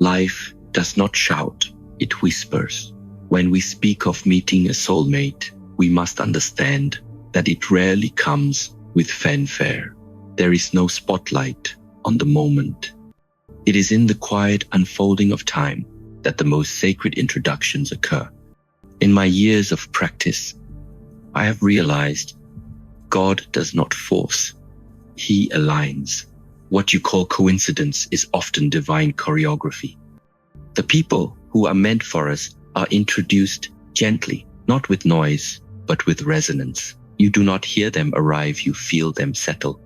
Life does not shout, it whispers. When we speak of meeting a soulmate, we must understand that it rarely comes with fanfare. There is no spotlight on the moment. It is in the quiet unfolding of time that the most sacred introductions occur. In my years of practice, I have realized God does not force, He aligns. What you call coincidence is often divine choreography. The people who are meant for us are introduced gently, not with noise, but with resonance. You do not hear them arrive, you feel them settle.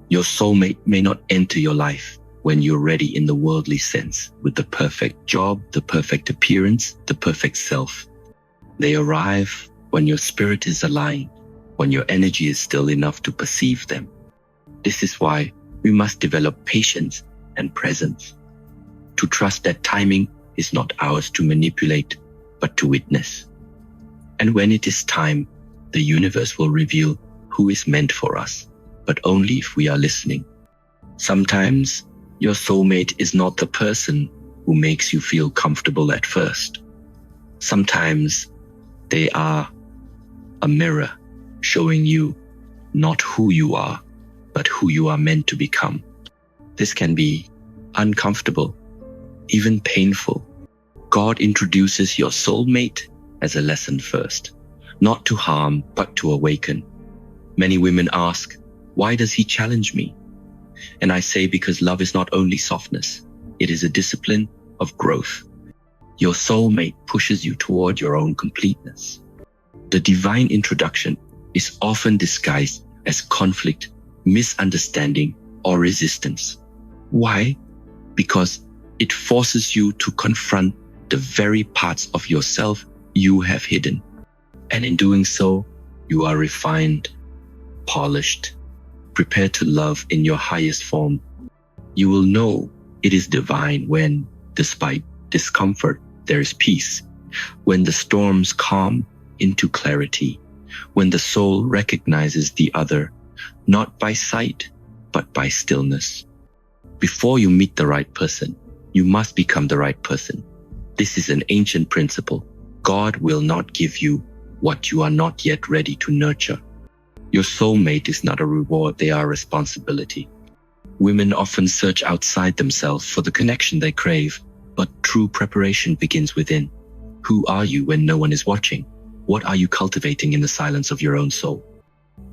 Your soulmate may not enter your life when you're ready in the worldly sense, with the perfect job, the perfect appearance, the perfect self. They arrive when your spirit is aligned, when your energy is still enough to perceive them. This is why we must develop patience and presence, to trust that timing is not ours to manipulate, but to witness. And when it is time, the universe will reveal who is meant for us, but only if we are listening. Sometimes your soulmate is not the person who makes you feel comfortable at first. Sometimes they are a mirror showing you not who you are, but who you are meant to become. This can be uncomfortable, even painful. God introduces your soulmate as a lesson first, not to harm, but to awaken. Many women ask, why does he challenge me? And I say, because love is not only softness, it is a discipline of growth. Your soulmate pushes you toward your own completeness. The divine introduction is often disguised as conflict, misunderstanding, or resistance. Why? Because it forces you to confront the very parts of yourself you have hidden. And in doing so, you are refined, polished, prepared to love in your highest form. You will know it is divine when, despite discomfort, there is peace. When the storms calm into clarity. When the soul recognizes the other, not by sight, but by stillness. Before you meet the right person, you must become the right person. This is an ancient principle. God will not give you what you are not yet ready to nurture. Your soulmate is not a reward, they are a responsibility. Women often search outside themselves for the connection they crave, but true preparation begins within. Who are you when no one is watching? What are you cultivating in the silence of your own soul?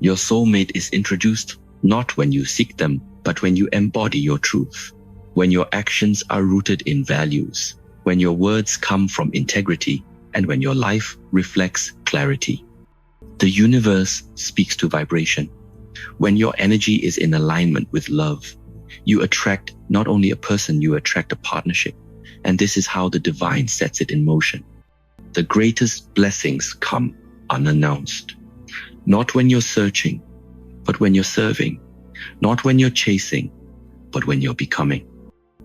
Your soulmate is introduced not when you seek them, but when you embody your truth. When your actions are rooted in values. When your words come from integrity, and when your life reflects clarity. The universe speaks to vibration. When your energy is in alignment with love, you attract not only a person, you attract a partnership. And this is how the divine sets it in motion. The greatest blessings come unannounced. Not when you're searching, but when you're serving. Not when you're chasing, but when you're becoming.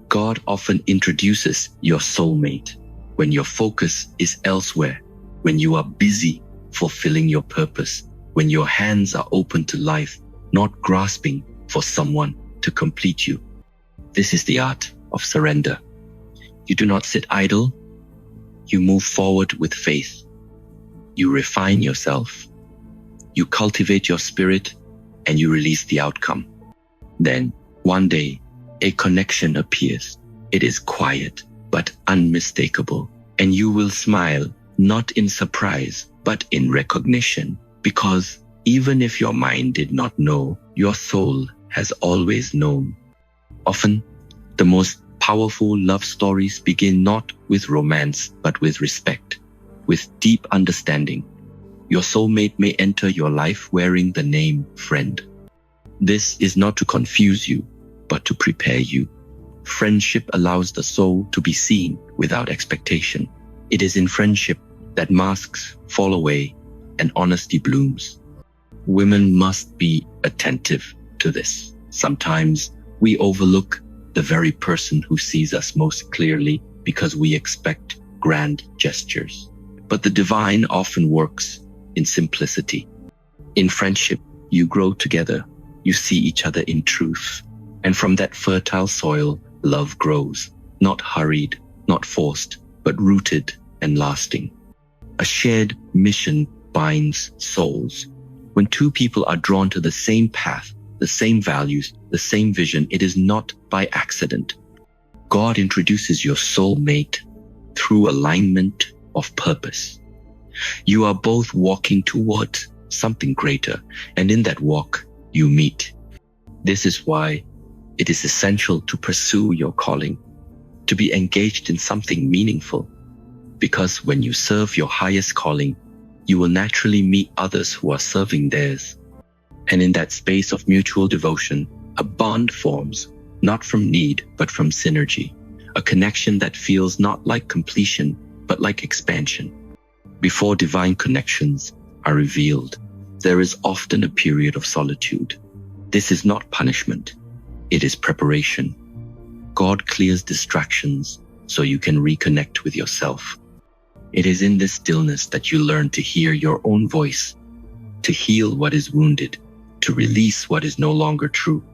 God often introduces your soulmate when your focus is elsewhere, when you are busy fulfilling your purpose, when your hands are open to life, not grasping for someone to complete you. This is the art of surrender. You do not sit idle. You move forward with faith. You refine yourself. You cultivate your spirit and you release the outcome. Then, one day, a connection appears. It is quiet, but unmistakable. And you will smile, not in surprise, but in recognition. Because even if your mind did not know, your soul has always known. Often, the most powerful love stories begin not with romance, but with respect, with deep understanding. Your soulmate may enter your life wearing the name friend. This is not to confuse you, but to prepare you. Friendship allows the soul to be seen without expectation. It is in friendship that masks fall away and honesty blooms. Women must be attentive to this. Sometimes we overlook the very person who sees us most clearly because we expect grand gestures. But the divine often works in simplicity. In friendship, you grow together. You see each other in truth. And from that fertile soil, love grows, not hurried, not forced, but rooted and lasting. A shared mission binds souls. When two people are drawn to the same path, the same values, the same vision, it is not by accident. God introduces your soulmate through alignment of purpose. You are both walking towards something greater, and in that walk, you meet. This is why it is essential to pursue your calling, to be engaged in something meaningful, because when you serve your highest calling, you will naturally meet others who are serving theirs. And in that space of mutual devotion, a bond forms, not from need, but from synergy, a connection that feels not like completion, but like expansion. Before divine connections are revealed, there is often a period of solitude. This is not punishment. It is preparation. God clears distractions so you can reconnect with yourself. It is in this stillness that you learn to hear your own voice, to heal what is wounded, to release what is no longer true.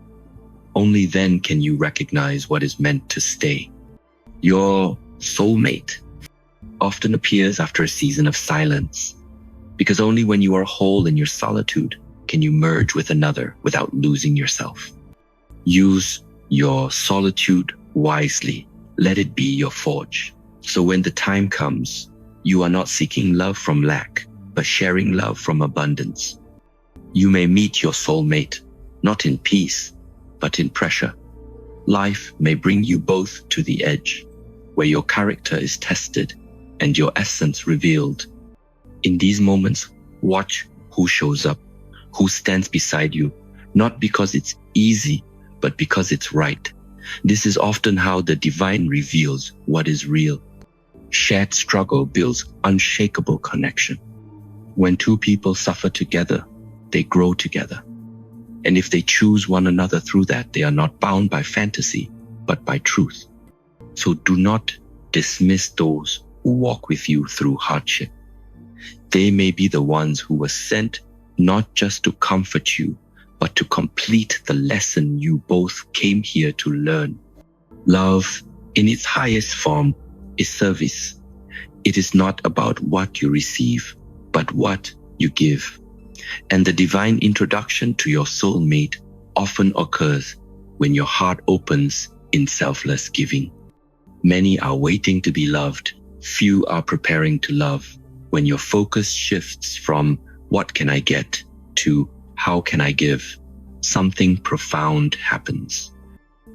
Only then can you recognize what is meant to stay. Your soulmate often appears after a season of silence, because only when you are whole in your solitude can you merge with another without losing yourself. Use your solitude wisely. Let it be your forge. So when the time comes, you are not seeking love from lack, but sharing love from abundance. You may meet your soulmate, not in peace, but in pressure. Life may bring you both to the edge, where your character is tested and your essence revealed. In these moments, watch who shows up, who stands beside you, not because it's easy, but because it's right. This is often how the divine reveals what is real. Shared struggle builds unshakable connection. When two people suffer together, they grow together. And if they choose one another through that, they are not bound by fantasy, but by truth. So do not dismiss those who walk with you through hardship. They may be the ones who were sent not just to comfort you, but to complete the lesson you both came here to learn. Love, in its highest form, is service. It is not about what you receive, but what you give. And the divine introduction to your soulmate often occurs when your heart opens in selfless giving. Many are waiting to be loved. Few are preparing to love. When your focus shifts from what can I get to how can I give, something profound happens.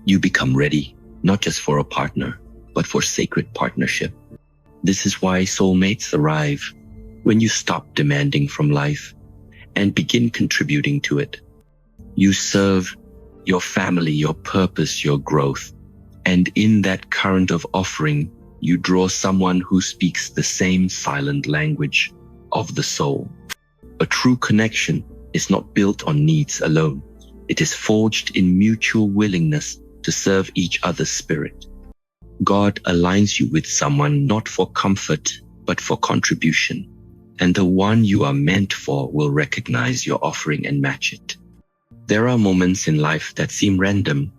You become ready, not just for a partner, but for sacred partnership. This is why soulmates arrive when you stop demanding from life and begin contributing to it. You serve your family, your purpose, your growth. And in that current of offering, you draw someone who speaks the same silent language of the soul. A true connection is not built on needs alone. It is forged in mutual willingness to serve each other's spirit. God aligns you with someone not for comfort, but for contribution. And the one you are meant for will recognize your offering and match it. There are moments in life that seem random.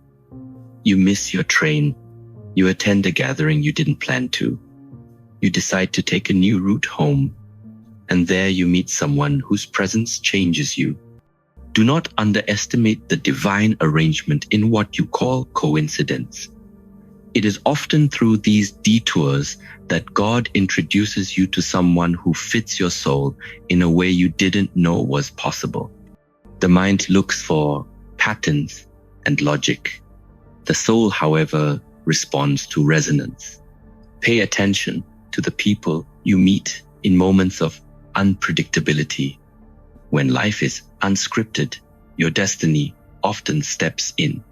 You miss your train. You attend a gathering you didn't plan to. You decide to take a new route home. And there you meet someone whose presence changes you. Do not underestimate the divine arrangement in what you call coincidence. It is often through these detours that God introduces you to someone who fits your soul in a way you didn't know was possible. The mind looks for patterns and logic. The soul, however, responds to resonance. Pay attention to the people you meet in moments of unpredictability. When life is unscripted, your destiny often steps in.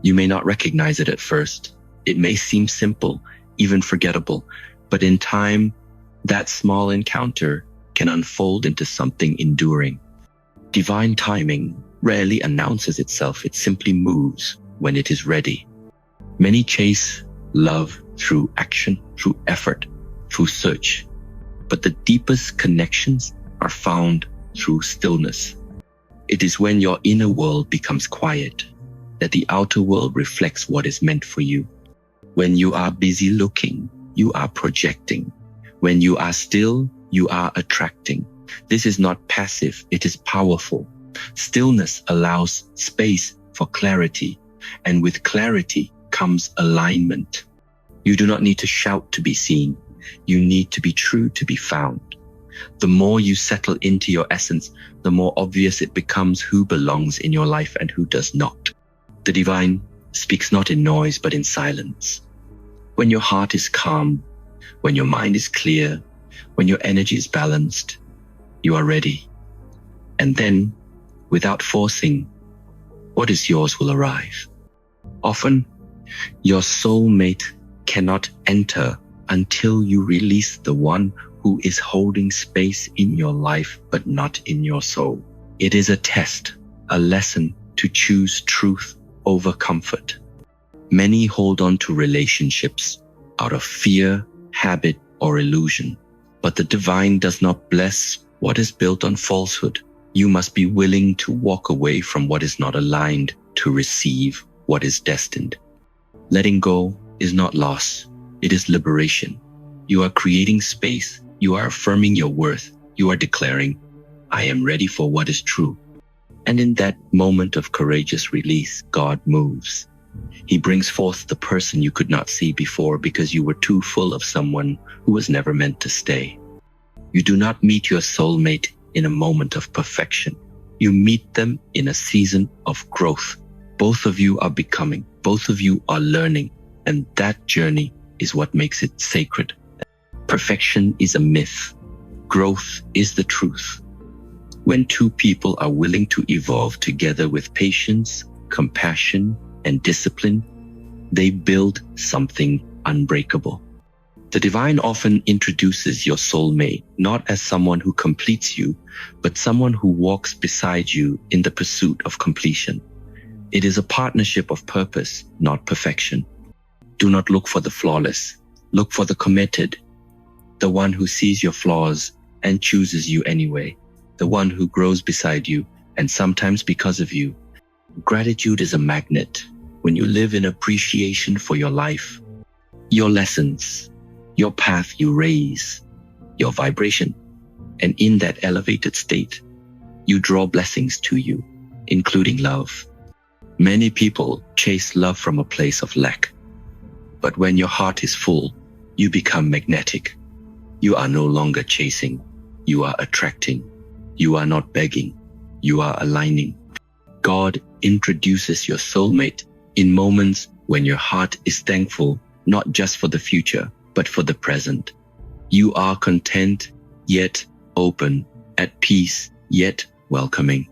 You may not recognize it at first. It may seem simple, even forgettable, but in time, that small encounter can unfold into something enduring. Divine timing rarely announces itself. It simply moves when it is ready. Many chase love through action, through effort, through search. But the deepest connections are found through stillness. It is when your inner world becomes quiet that the outer world reflects what is meant for you. When you are busy looking, you are projecting. When you are still, you are attracting. This is not passive, it is powerful. Stillness allows space for clarity, and with clarity comes alignment. You do not need to shout to be seen. You need to be true to be found. The more you settle into your essence, the more obvious it becomes who belongs in your life and who does not. The divine speaks not in noise, but in silence. When your heart is calm, when your mind is clear, when your energy is balanced, you are ready. And then, without forcing, what is yours will arrive. Often, your soulmate cannot enter until you release the one who is holding space in your life but not in your soul. It is a test, a lesson to choose truth over comfort. Many hold on to relationships out of fear, habit, or illusion. But the divine does not bless what is built on falsehood. You must be willing to walk away from what is not aligned to receive what is destined. Letting go is not loss, it is liberation. You are creating space. You are affirming your worth. You are declaring, I am ready for what is true. And in that moment of courageous release, God moves. He brings forth the person you could not see before because you were too full of someone who was never meant to stay. You do not meet your soulmate in a moment of perfection. You meet them in a season of growth. Both of you are becoming, both of you are learning, and that journey is what makes it sacred. Perfection is a myth. Growth is the truth. When two people are willing to evolve together with patience, compassion, and discipline, they build something unbreakable. The divine often introduces your soulmate not as someone who completes you, but someone who walks beside you in the pursuit of completion. It is a partnership of purpose, not perfection. Do not look for the flawless. Look for the committed, the one who sees your flaws and chooses you anyway, the one who grows beside you and sometimes because of you. Gratitude is a magnet. When you live in appreciation for your life, your lessons, your path you raise, your vibration, and in that elevated state, you draw blessings to you, including love. Many people chase love from a place of lack, but when your heart is full, you become magnetic. You are no longer chasing, you are attracting. You are not begging, you are aligning. God introduces your soulmate in moments when your heart is thankful, not just for the future, but for the present. You are content, yet open, at peace, yet welcoming.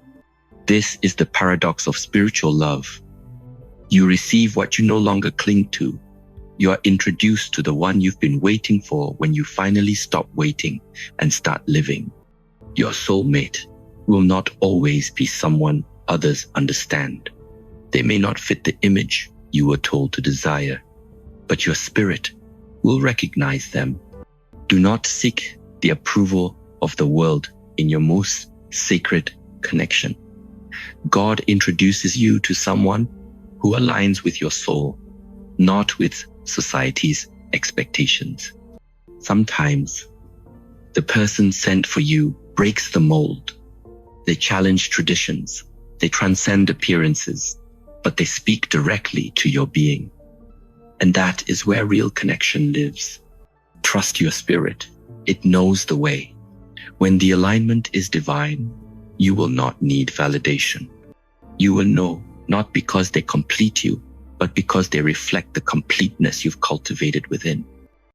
This is the paradox of spiritual love. You receive what you no longer cling to. You are introduced to the one you've been waiting for when you finally stop waiting and start living. Your soulmate will not always be someone others understand. They may not fit the image you were told to desire, but your spirit will recognize them. Do not seek the approval of the world in your most sacred connection. God introduces you to someone who aligns with your soul, not with society's expectations. Sometimes the person sent for you breaks the mold. They challenge traditions. They transcend appearances, but they speak directly to your being. And that is where real connection lives. Trust your spirit. It knows the way. When the alignment is divine, you will not need validation. You will know, not because they complete you, but because they reflect the completeness you've cultivated within.